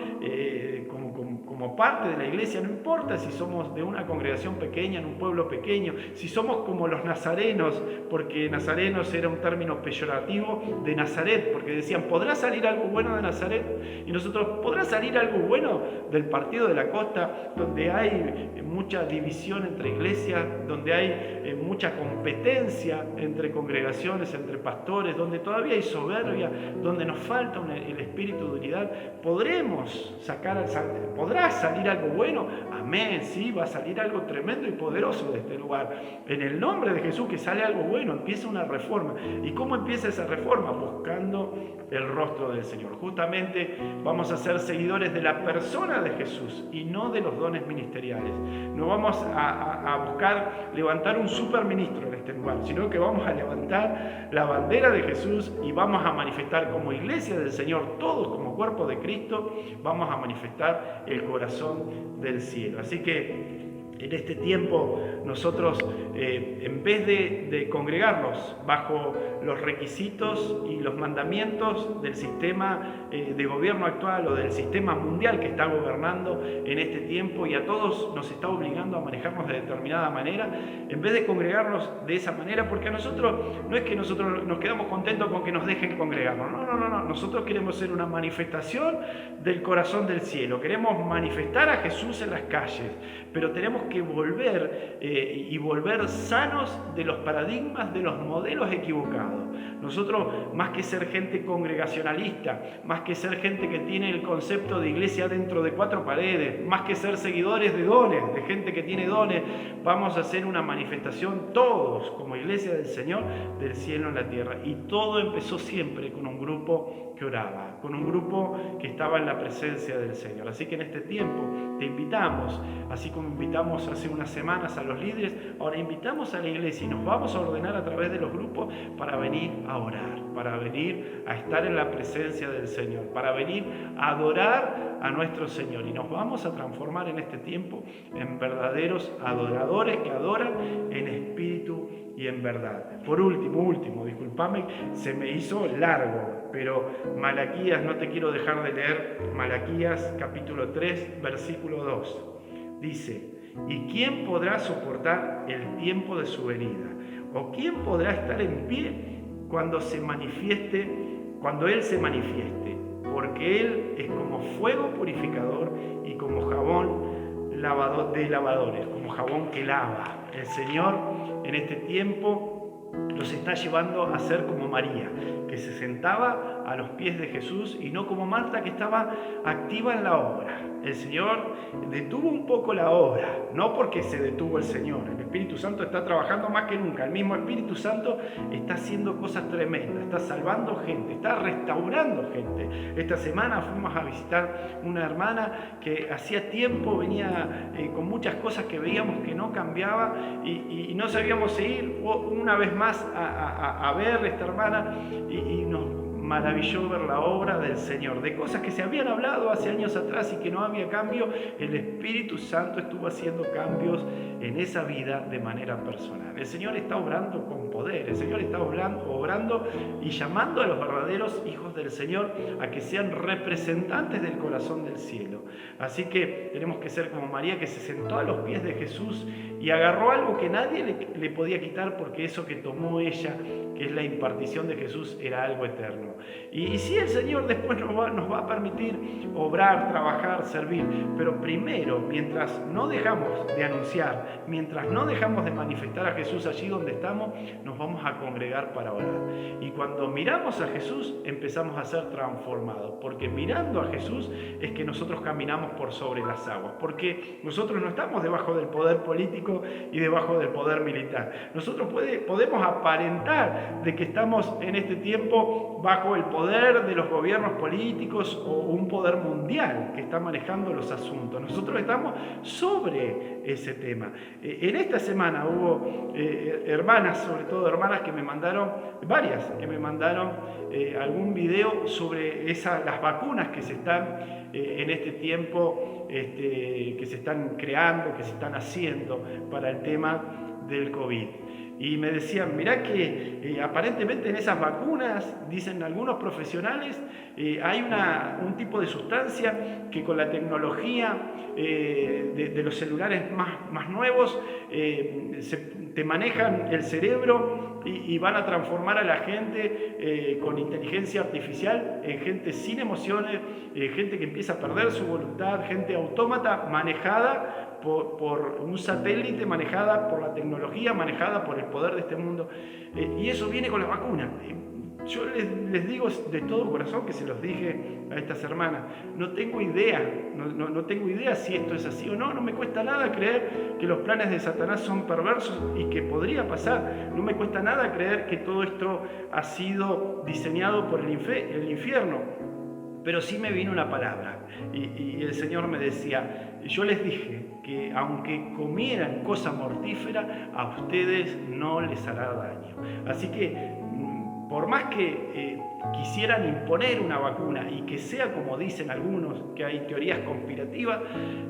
como parte de la iglesia, no importa si somos de una congregación pequeña, en un pueblo pequeño, si somos como los nazarenos, porque nazarenos era un término peyorativo de Nazaret, porque decían, ¿podrá salir algo bueno de Nazaret? Y nosotros, ¿podrá salir algo bueno del partido de la costa, donde hay mucha división entre iglesias, donde hay mucha competencia entre congregaciones, entre pastores, donde todavía hay soberbia, donde nos falta el espíritu de unidad? ¿Podrá salir algo bueno? Amén, sí, va a salir algo tremendo y poderoso de este lugar. En el nombre de Jesús, que sale algo bueno, empieza una reforma. ¿Y cómo empieza esa reforma? Buscando el rostro del Señor. Justamente vamos a ser seguidores de la persona de Jesús y no de los dones ministeriales. No vamos a buscar levantar un superministro en este lugar, sino que vamos a levantar la bandera de Jesús y vamos a manifestar como iglesia del Señor, todos como cuerpo de Cristo, vamos a manifestar el corazón del cielo. Así que en este tiempo nosotros, en vez de congregarnos bajo los requisitos y los mandamientos del sistema de gobierno actual o del sistema mundial que está gobernando en este tiempo y a todos nos está obligando a manejarnos de determinada manera, en vez de congregarnos de esa manera, porque a nosotros no es que nosotros nos quedamos contentos con que nos dejen congregarnos, no, nosotros queremos ser una manifestación del corazón del cielo, queremos manifestar a Jesús en las calles, pero tenemos que volver sanos de los paradigmas, de los modelos equivocados. Nosotros, más que ser gente congregacionalista, más que ser gente que tiene el concepto de iglesia dentro de cuatro paredes, más que ser seguidores de dones, de gente que tiene dones, vamos a hacer una manifestación todos como iglesia del Señor, del cielo en la tierra. Y todo empezó siempre con un grupo que oraba, con un grupo que estaba en la presencia del Señor. Así que en este tiempo te invitamos, así como invitamos invitamos hace unas semanas a los líderes, ahora invitamos a la iglesia y nos vamos a ordenar a través de los grupos para venir a orar, para venir a estar en la presencia del Señor, para venir a adorar a nuestro Señor. Y nos vamos a transformar en este tiempo en verdaderos adoradores que adoran en espíritu y en verdad. Por último, discúlpame, se me hizo largo, pero Malaquías, no te quiero dejar de leer Malaquías capítulo 3, versículo 2. Dice: ¿y quién podrá soportar el tiempo de su venida? ¿O quién podrá estar en pie cuando Él se manifieste? Porque Él es como fuego purificador y como jabón de lavadores, como jabón que lava. El Señor en este tiempo los está llevando a ser como María, que se sentaba a los pies de Jesús, y no como Marta, que estaba activa en la obra. El Señor detuvo un poco la obra, no porque se detuvo el Señor. El Espíritu Santo está trabajando más que nunca. El mismo Espíritu Santo está haciendo cosas tremendas, está salvando gente, está restaurando gente. Esta semana fuimos a visitar una hermana que hacía tiempo venía con muchas cosas que veíamos que no cambiaba, y no sabíamos si ir una vez más a ver a esta hermana, y nos maravilló ver la obra del Señor, de cosas que se habían hablado hace años atrás y que no había cambio. El Espíritu Santo estuvo haciendo cambios en esa vida de manera personal. El Señor está obrando con poder, el Señor está obrando y llamando a los verdaderos hijos del Señor a que sean representantes del corazón del cielo. Así que tenemos que ser como María, que se sentó a los pies de Jesús y agarró algo que nadie le podía quitar, porque eso que tomó ella, que es la impartición de Jesús, era algo eterno. Y sí, el Señor después nos va a permitir obrar, trabajar, servir, pero primero, mientras no dejamos de anunciar, mientras no dejamos de manifestar a Jesús allí donde estamos, nos vamos a congregar para orar. Y cuando miramos a Jesús, empezamos a ser transformados, porque mirando a Jesús es que nosotros caminamos por sobre las aguas, porque nosotros no estamos debajo del poder político y debajo del poder militar. Nosotros podemos aparentar de que estamos en este tiempo bajo el poder de los gobiernos políticos o un poder mundial que está manejando los asuntos. Nosotros estamos sobre ese tema. En esta semana hubo hermanas, sobre todo hermanas que me mandaron, varias que me mandaron algún video sobre las vacunas que se están en este tiempo, que se están creando, que se están haciendo para el tema del COVID. Y me decían, mirá que aparentemente en esas vacunas, dicen algunos profesionales, hay un tipo de sustancia que con la tecnología de los celulares más nuevos te manejan el cerebro y van a transformar a la gente con inteligencia artificial en gente sin emociones, gente que empieza a perder su voluntad, gente autómata manejada por un satélite, manejada por la tecnología, manejada por el poder de este mundo. Y eso viene con la vacuna. Yo les digo de todo corazón, que se los dije a estas hermanas, no tengo idea si esto es así o no. No me cuesta nada creer que los planes de Satanás son perversos y que podría pasar. No me cuesta nada creer que todo esto ha sido diseñado por el infierno. Pero sí me vino una palabra y el Señor me decía, yo les dije que aunque comieran cosa mortífera, a ustedes no les hará daño. Así que por más que quisieran imponer una vacuna y que sea como dicen algunos, que hay teorías conspirativas,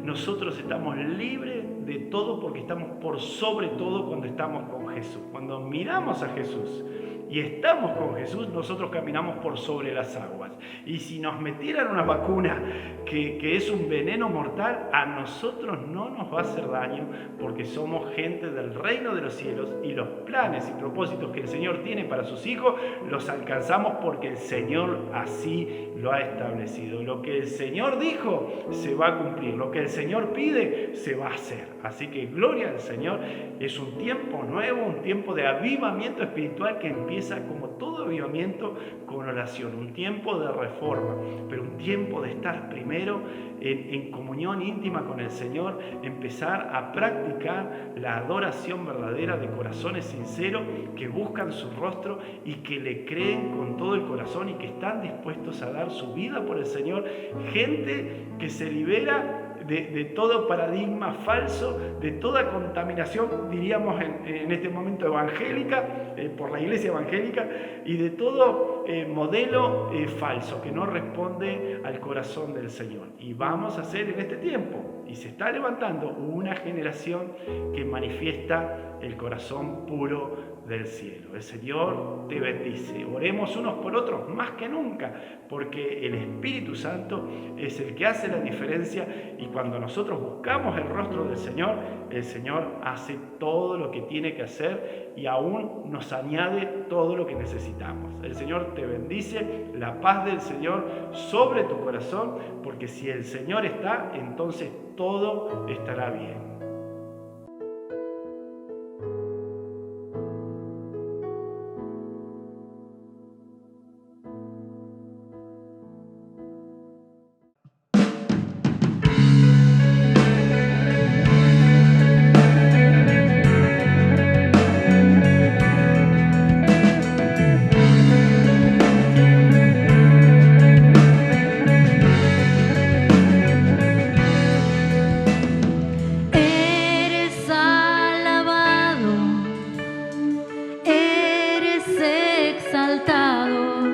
nosotros estamos libres de todo, porque estamos por sobre todo cuando estamos con Jesús. Cuando miramos a Jesús y estamos con Jesús, nosotros caminamos por sobre las aguas. Y si nos metieran una vacuna que es un veneno mortal, a nosotros no nos va a hacer daño, porque somos gente del reino de los cielos, y los planes y propósitos que el Señor tiene para sus hijos los alcanzamos porque el Señor así lo ha establecido. Lo que el Señor dijo se va a cumplir, lo que el Señor pide se va a hacer. Así que gloria al Señor. Es un tiempo nuevo, un tiempo de avivamiento espiritual que empieza, como todo avivamiento, con oración. Un tiempo de reforma, pero un tiempo de estar primero en comunión íntima con el Señor, empezar a practicar la adoración verdadera de corazones sinceros que buscan su rostro y que le creen con todo el corazón y que están dispuestos a dar su vida por el Señor. Gente que se libera de todo paradigma falso, de toda contaminación, diríamos en este momento evangélica, por la iglesia evangélica, y de todo modelo falso que no responde al corazón del Señor. Y vamos a hacer en este tiempo, y se está levantando una generación que manifiesta el corazón puro del cielo. El Señor te bendice. Oremos unos por otros más que nunca, porque el Espíritu Santo es el que hace la diferencia, y cuando nosotros buscamos el rostro del Señor, el Señor hace todo lo que tiene que hacer y aún nos añade todo lo que necesitamos. El Señor te bendice, la paz del Señor sobre tu corazón, porque si el Señor está, entonces todo estará bien. Cantamos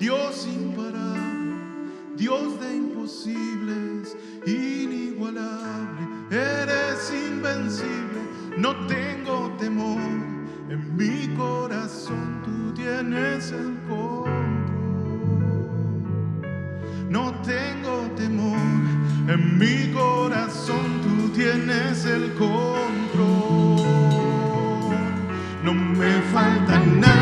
Dios imparable, Dios de imposibles, inigualable, eres invencible, no tengo temor, en mi corazón tú tienes el control. No tengo temor, en mi corazón tú tienes el control. No me falta nada.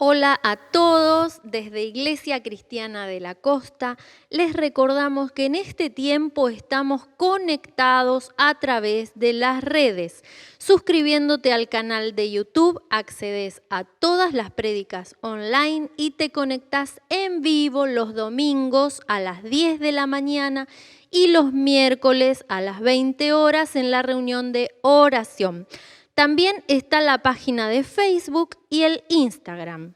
Hola a todos, desde Iglesia Cristiana de la Costa les recordamos que en este tiempo estamos conectados a través de las redes. Suscribiéndote al canal de YouTube accedes a todas las prédicas online y te conectas en vivo los domingos a las 10 de la mañana y los miércoles a las 20 horas en la reunión de oración. También está la página de Facebook y el Instagram.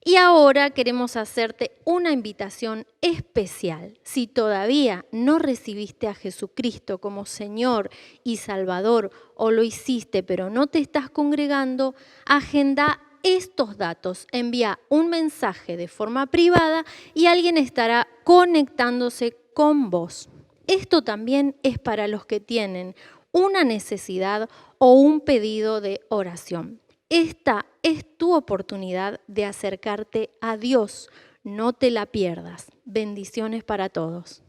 Y ahora queremos hacerte una invitación especial. Si todavía no recibiste a Jesucristo como Señor y Salvador o lo hiciste pero no te estás congregando, agenda estos datos, envía un mensaje de forma privada y alguien estará conectándose con vos. Esto también es para los que tienen una necesidad o un pedido de oración. Esta es tu oportunidad de acercarte a Dios. No te la pierdas. Bendiciones para todos.